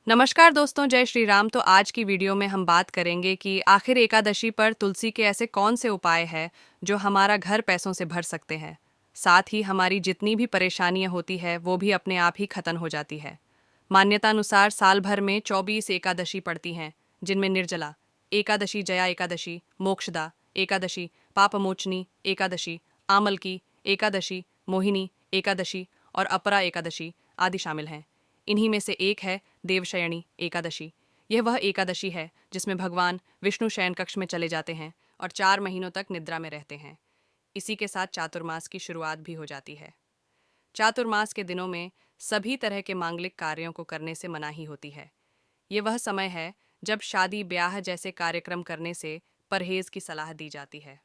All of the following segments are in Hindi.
नमस्कार दोस्तों, जय श्री राम। तो आज की वीडियो में हम बात करेंगे कि आखिर एकादशी पर तुलसी के ऐसे कौन से उपाय हैं जो हमारा घर पैसों से भर सकते हैं। साथ ही हमारी जितनी भी परेशानियां होती है वो भी अपने आप ही खत्म हो जाती है। मान्यता अनुसार साल भर में 24 एकादशी पड़ती हैं, जिनमें निर्जला एकादशी, जया एकादशी, मोक्षदा एकादशी, पापमोचनी एकादशी, आमल की एकादशी, मोहिनी एकादशी और अपरा एकादशी आदि शामिल हैं। इन्हीं में से एक है देवशयनी एकादशी। यह वह एकादशी है जिसमें भगवान विष्णु शयन कक्ष में चले जाते हैं और 4 महीनों तक निद्रा में रहते हैं। इसी के साथ चातुर्मास की शुरुआत भी हो जाती है। चातुर्मास के दिनों में सभी तरह के मांगलिक कार्यों को करने से मनाही होती है। ये वह समय है जब शादी ब्याह जैसे कार्यक्रम करने से परहेज की सलाह दी जाती है।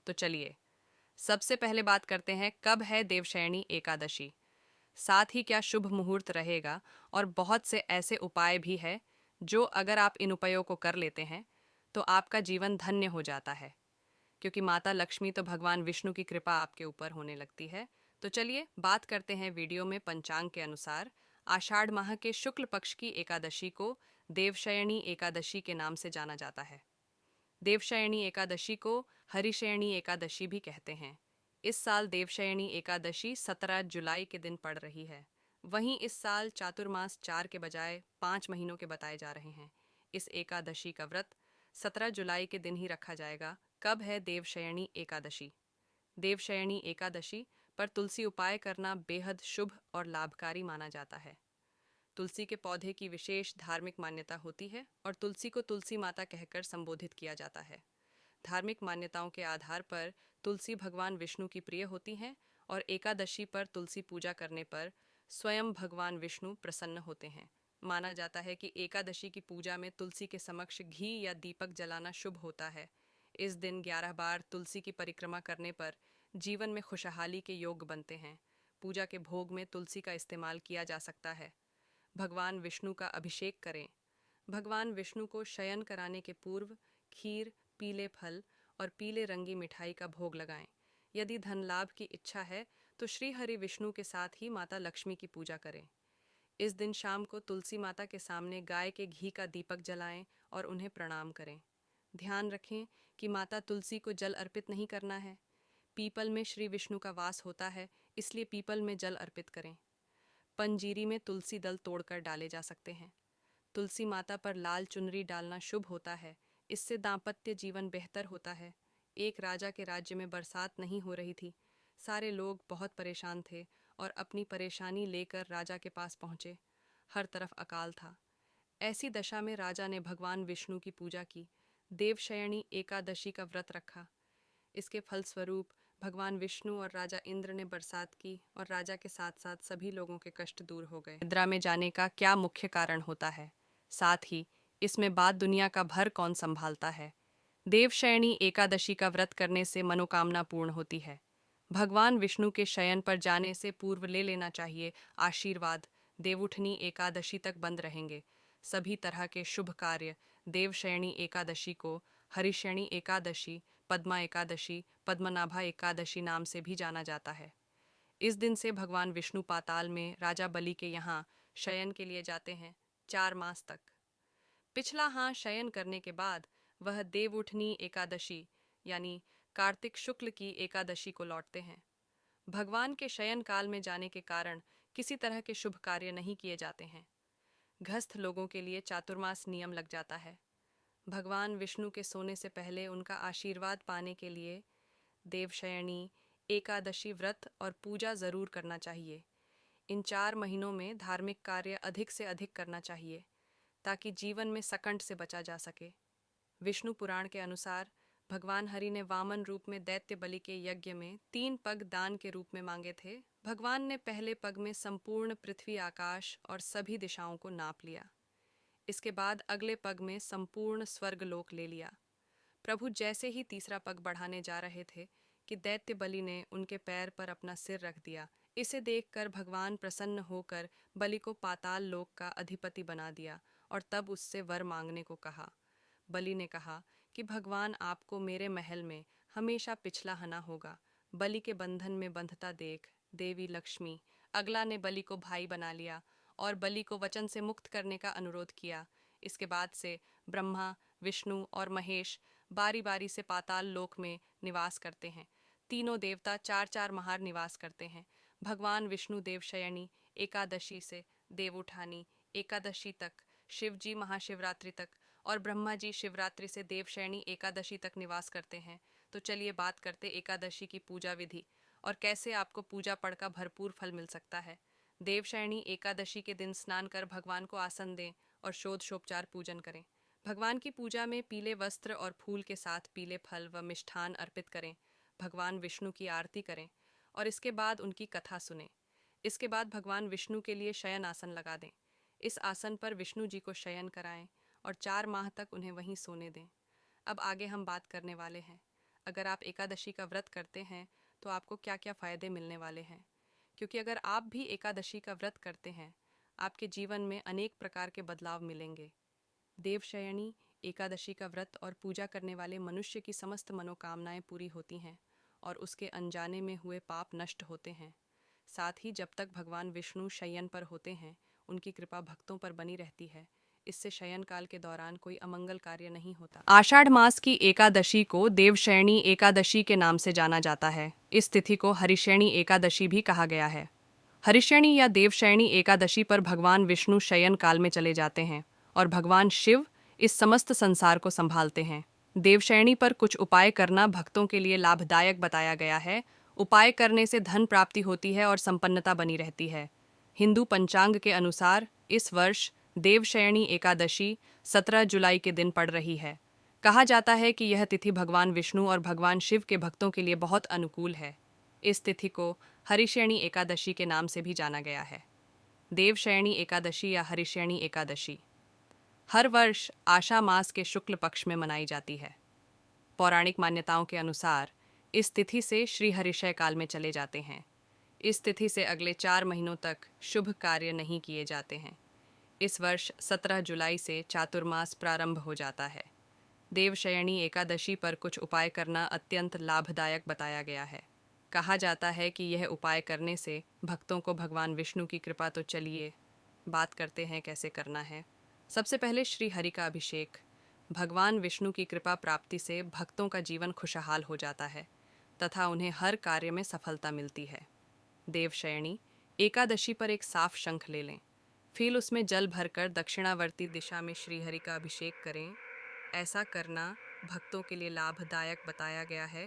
तो चलिए सबसे पहले बात करते हैं, कब है देवशयनी एकादशी, साथ ही क्या शुभ मुहूर्त रहेगा। और बहुत से ऐसे उपाय भी हैं जो अगर आप इन उपायों को कर लेते हैं तो आपका जीवन धन्य हो जाता है, क्योंकि माता लक्ष्मी तो भगवान विष्णु की कृपा आपके ऊपर होने लगती है। तो चलिए बात करते हैं वीडियो में। पंचांग के अनुसार आषाढ़ माह के शुक्ल पक्ष की एकादशी को देवशयनी एकादशी के नाम से जाना जाता है। देवशयनी एकादशी को हरिशयनी एकादशी भी कहते हैं। इस साल देवशयनी एकादशी 17 जुलाई के दिन पड़ रही है। वहीं इस साल चातुर्मास 4 के बजाय 5 महीनों के बताए जा रहे हैं। इस एकादशी का व्रत 17 जुलाई के दिन ही रखा जाएगा। कब है देवशयनी एकादशी? देवशयनी एकादशी पर तुलसी उपाय करना बेहद शुभ और लाभकारी माना जाता है। तुलसी के पौधे की विशेष धार्मिक मान्यता होती है और तुलसी को तुलसी माता कहकर संबोधित किया जाता है। धार्मिक मान्यताओं के आधार पर तुलसी भगवान विष्णु की प्रिय होती हैं और एकादशी पर तुलसी पूजा करने पर स्वयं भगवान विष्णु प्रसन्न होते हैं। माना जाता है कि एकादशी की पूजा में तुलसी के समक्ष घी या दीपक जलाना शुभ होता है। इस दिन 11 बार तुलसी की परिक्रमा करने पर जीवन में खुशहाली के योग बनते हैं। पूजा के भोग में तुलसी का इस्तेमाल किया जा सकता है। भगवान विष्णु का अभिषेक करें। भगवान विष्णु को शयन कराने के पूर्व खीर, पीले फल और पीले रंगी मिठाई का भोग लगाएं। यदि धन लाभ की इच्छा है तो श्री हरि विष्णु के साथ ही माता लक्ष्मी की पूजा करें। इस दिन शाम को तुलसी माता के सामने गाय के घी का दीपक जलाएं और उन्हें प्रणाम करें। ध्यान रखें कि माता तुलसी को जल अर्पित नहीं करना है। पीपल में श्री विष्णु का वास होता है, इसलिए पीपल में जल अर्पित करें। पंजीरी में तुलसी दल तोड़कर डाले जा सकते हैं। तुलसी माता पर लाल चुनरी डालना शुभ होता है। इससे दाम्पत्य जीवन बेहतर होता है। एक राजा के राज्य में बरसात नहीं हो रही थी। सारे लोग बहुत परेशान थे और अपनी परेशानी लेकर राजा के पास पहुंचे। हर तरफ अकाल था। ऐसी दशा में राजा ने भगवान विष्णु की पूजा की, देवशयनी एकादशी का व्रत रखा। इसके फलस्वरूप भगवान विष्णु और राजा इंद्र ने बरसात की और राजा के साथ साथ सभी लोगों के कष्ट दूर हो गए। निद्रा में जाने का क्या मुख्य कारण होता है, साथ ही इसमें बात दुनिया का भर कौन संभालता है। देवशयनी एकादशी का व्रत करने से मनोकामना पूर्ण होती है। भगवान विष्णु के शयन पर जाने से पूर्व ले लेना चाहिए आशीर्वाद। देवउठनी एकादशी तक बंद रहेंगे सभी तरह के शुभ कार्य। देवशयनी एकादशी को हरिशयनी एकादशी, पद्मा एकादशी, पद्मनाभा एकादशी नाम से भी जाना जाता है। इस दिन से भगवान विष्णु पाताल में राजा बलि के यहाँ शयन के लिए जाते हैं 4 मास तक। पिछला हाँ शयन करने के बाद वह देवउठनी एकादशी यानी कार्तिक शुक्ल की एकादशी को लौटते हैं। भगवान के शयन काल में जाने के कारण किसी तरह के शुभ कार्य नहीं किए जाते हैं। गृहस्थ लोगों के लिए चातुर्मास नियम लग जाता है। भगवान विष्णु के सोने से पहले उनका आशीर्वाद पाने के लिए देवशयनी एकादशी व्रत और पूजा जरूर करना चाहिए। इन 4 महीनों में धार्मिक कार्य अधिक से अधिक करना चाहिए ताकि जीवन में सकंट से बचा जा सके। विष्णु पुराण के अनुसार भगवान हरि ने वामन रूप में दैत्य बलि के यज्ञ में 3 पग दान के रूप में मांगे थे। भगवान ने पहले पग में संपूर्ण पृथ्वी, आकाश और सभी दिशाओं को नाप लिया। इसके बाद अगले पग में संपूर्ण स्वर्ग लोक ले लिया। प्रभु जैसे ही तीसरा पग बढ़ाने जा रहे थे कि दैत्य बलि ने उनके पैर पर अपना सिर रख दिया। इसे देखकर भगवान प्रसन्न होकर बलि को पाताल लोक का अधिपति बना दिया और तब उससे वर मांगने को कहा। बलि ने कहा कि भगवान आपको मेरे महल में हमेशा पिछला हना होगा। बलि के बंधन में बंधता देख देवी लक्ष्मी अगला ने बलि को भाई बना लिया और बलि को वचन से मुक्त करने का अनुरोध किया। इसके बाद से ब्रह्मा, विष्णु और महेश बारी बारी से पाताल लोक में निवास करते हैं। तीनों देवता चार चार महार निवास करते हैं। भगवान विष्णु देवशयनी एकादशी से देव उठानी एकादशी तक, शिव जी महाशिवरात्रि तक और ब्रह्मा जी शिवरात्रि से देवशयनी एकादशी तक निवास करते हैं। तो चलिए बात करते एकादशी की पूजा विधि और कैसे आपको पूजा पड़ का भरपूर फल मिल सकता है। देवशयनी एकादशी के दिन स्नान कर भगवान को आसन दें और षोडशोपचार पूजन करें। भगवान की पूजा में पीले वस्त्र और फूल के साथ पीले फल व मिष्ठान अर्पित करें। भगवान विष्णु की आरती करें और इसके बाद उनकी कथा सुनें। इसके बाद भगवान विष्णु के लिए शयन आसन लगा दें। इस आसन पर विष्णु जी को शयन कराएं और 4 माह तक उन्हें वहीं सोने दें। अब आगे हम बात करने वाले हैं, अगर आप एकादशी का व्रत करते हैं तो आपको क्या क्या फ़ायदे मिलने वाले हैं। क्योंकि अगर आप भी एकादशी का व्रत करते हैं, आपके जीवन में अनेक प्रकार के बदलाव मिलेंगे। देवशयनी एकादशी का व्रत और पूजा करने वाले मनुष्य की समस्त मनोकामनाएं पूरी होती हैं और उसके अनजाने में हुए पाप नष्ट होते हैं। साथ ही जब तक भगवान विष्णु शयन पर होते हैं, उनकी कृपा भक्तों पर बनी रहती है। इससे शयन काल के दौरान कोई अमंगल कार्य नहीं होता। आषाढ़ मास की एकादशी को देवशयनी एकादशी के नाम से जाना जाता है। इस तिथि को हरिशयनी एकादशी भी कहा गया है। हरिशयनी या देवशयनी एकादशी पर भगवान विष्णु शयन काल में चले जाते हैं और भगवान शिव इस समस्त संसार को संभालते हैं। देवशयनी पर कुछ उपाय करना भक्तों के लिए लाभदायक बताया गया है। उपाय करने से धन प्राप्ति होती है और संपन्नता बनी रहती है। हिंदू पंचांग के अनुसार इस वर्ष देवशयनी एकादशी 17 जुलाई के दिन पड़ रही है। कहा जाता है कि यह तिथि भगवान विष्णु और भगवान शिव के भक्तों के लिए बहुत अनुकूल है। इस तिथि को हरिशयनी एकादशी के नाम से भी जाना गया है। देवशयनी एकादशी या हरिशयनी एकादशी हर वर्ष आषाढ़ मास के शुक्ल पक्ष में मनाई जाती है। पौराणिक मान्यताओं के अनुसार इस तिथि से श्री हरिशय काल में चले जाते हैं। इस तिथि से अगले 4 महीनों तक शुभ कार्य नहीं किए जाते हैं। इस वर्ष 17 जुलाई से चातुर्मास प्रारंभ हो जाता है। देवशयनी एकादशी पर कुछ उपाय करना अत्यंत लाभदायक बताया गया है। कहा जाता है कि यह उपाय करने से भक्तों को भगवान विष्णु की कृपा। तो चलिए बात करते हैं कैसे करना है। सबसे पहले श्री हरि का अभिषेक। भगवान विष्णु की कृपा प्राप्ति से भक्तों का जीवन खुशहाल हो जाता है तथा उन्हें हर कार्य में सफलता मिलती है। देवशयनी एकादशी पर एक साफ शंख ले लें, फिर उसमें जल भरकर दक्षिणावर्ती दिशा में श्रीहरि का अभिषेक करें। ऐसा करना भक्तों के लिए लाभदायक बताया गया है।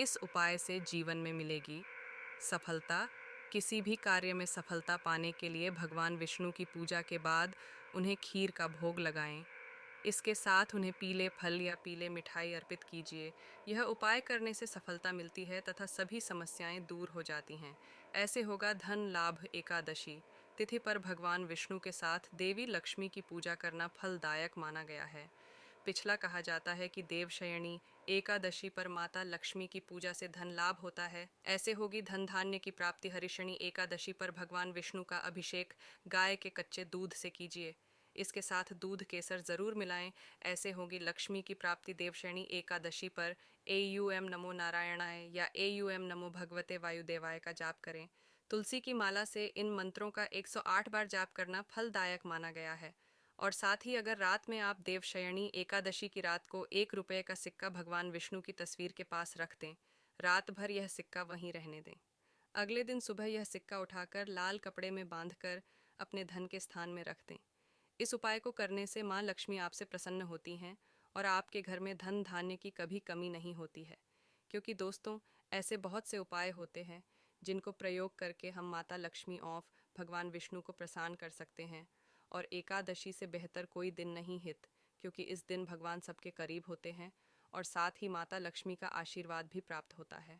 इस उपाय से जीवन में मिलेगी सफलता। किसी भी कार्य में सफलता पाने के लिए भगवान विष्णु की पूजा के बाद उन्हें खीर का भोग लगाएं। इसके साथ उन्हें पीले फल या पीले मिठाई अर्पित कीजिए। यह उपाय करने से सफलता मिलती है तथा सभी समस्याएं दूर हो जाती हैं। ऐसे होगा धन लाभ। एकादशी तिथि पर भगवान विष्णु के साथ देवी लक्ष्मी की पूजा करना फलदायक माना गया है। पिछला कहा जाता है कि देवशयनी एकादशी पर माता लक्ष्मी की पूजा से धन लाभ होता है। ऐसे होगी धन धान्य की प्राप्ति। हरिशयनी एकादशी पर भगवान विष्णु का अभिषेक गाय के कच्चे दूध से कीजिए। इसके साथ दूध केसर जरूर मिलाएं। ऐसे होगी लक्ष्मी की प्राप्ति। देवशयनी एकादशी पर AUM नमो नारायणाय या AUM नमो भगवते वायुदेवाय का जाप करें। तुलसी की माला से इन मंत्रों का 108 बार जाप करना फलदायक माना गया है। और साथ ही अगर रात में आप देवशयनी एकादशी की रात को 1 रुपये का सिक्का भगवान विष्णु की तस्वीर के पास रख दें, रात भर यह सिक्का वहीं रहने दें। अगले दिन सुबह यह सिक्का उठाकर लाल कपड़े में बांधकर अपने धन के स्थान में रख दें। इस उपाय को करने से माँ लक्ष्मी आपसे प्रसन्न होती हैं और आपके घर में धन धान्य की कभी कमी नहीं होती है। क्योंकि दोस्तों, ऐसे बहुत से उपाय होते हैं जिनको प्रयोग करके हम माता लक्ष्मी ऑफ भगवान विष्णु को प्रसन्न कर सकते हैं। और एकादशी से बेहतर कोई दिन नहीं हित, क्योंकि इस दिन भगवान सबके करीब होते हैं और साथ ही माता लक्ष्मी का आशीर्वाद भी प्राप्त होता है।